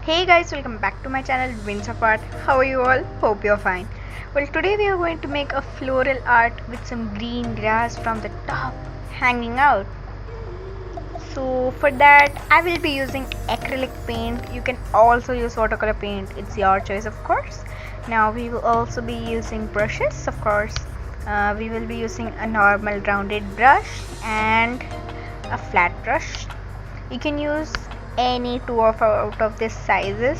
Hey guys, welcome back to my channel Winds of Art. How are you all? Hope you're fine. Well, today we are going to make a floral art with some green grass from the top hanging out. So for that I will be using acrylic paint. You can also use watercolor paint, it's your choice of course. Now we will also be using brushes of course. We will be using a normal rounded brush and a flat brush. You can use any two of out of these sizes.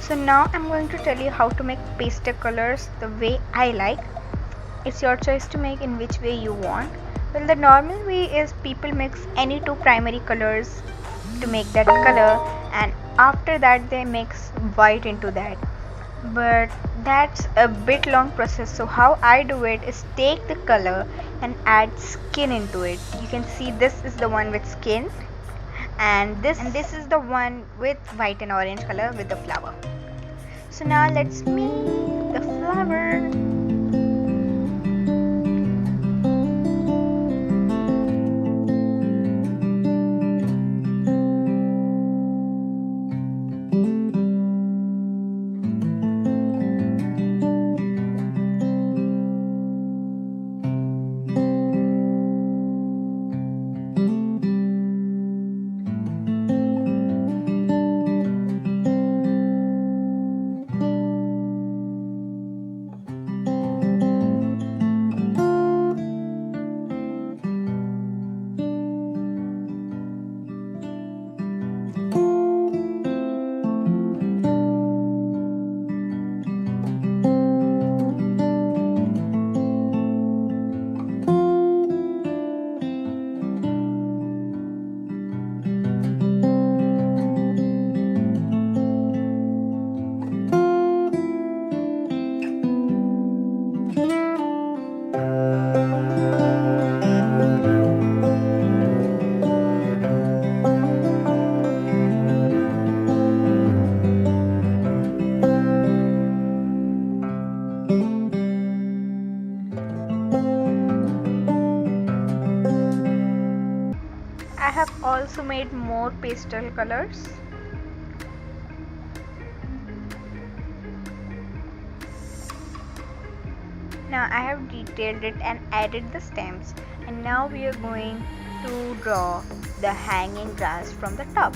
So now I'm going to tell you how to make pastel colors the way I like. It's your choice to make in which way you want. Well, the normal way is people mix any two primary colors to make that color, and after that they mix white into that. But that's a bit long process, so how I do it is take the color and add skin into it. You can see this is the one with skin, and this is the one with white and orange color with the flower. So now let's make the flower. I have also made more pastel colors. Now I have detailed it and added the stems, and now we are going to draw the hanging grass from the top.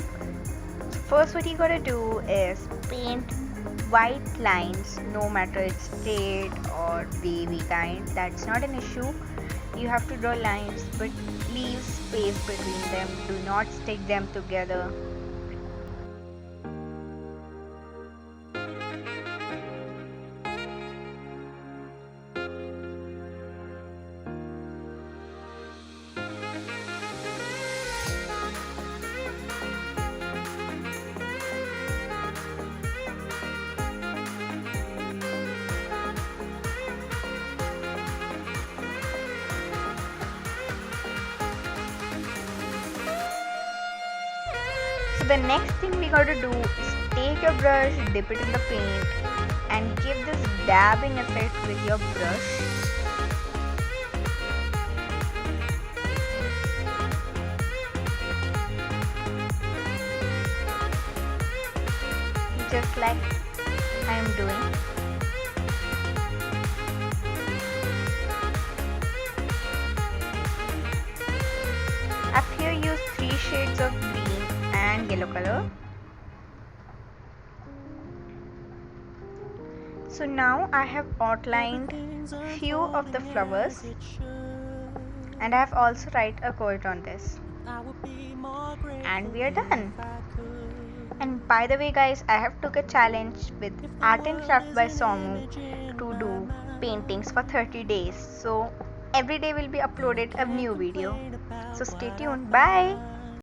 So first what you gotta do is paint white lines, no matter it's straight or wavy kind, that's not an issue. You have to draw lines but leave space between them, do not stick them together. So the next thing we got to do is take your brush, dip it in the paint and give this dabbing effect with your brush. Just like I am doing. I've here used 3 shades of green and yellow color. So now I have outlined few of the flowers and I have also write a quote on this, and we are done. And by the way guys, I have took a challenge with Art and Craft by Somu to do paintings for 30 days. So every day will be uploaded a new video. So stay tuned. Bye.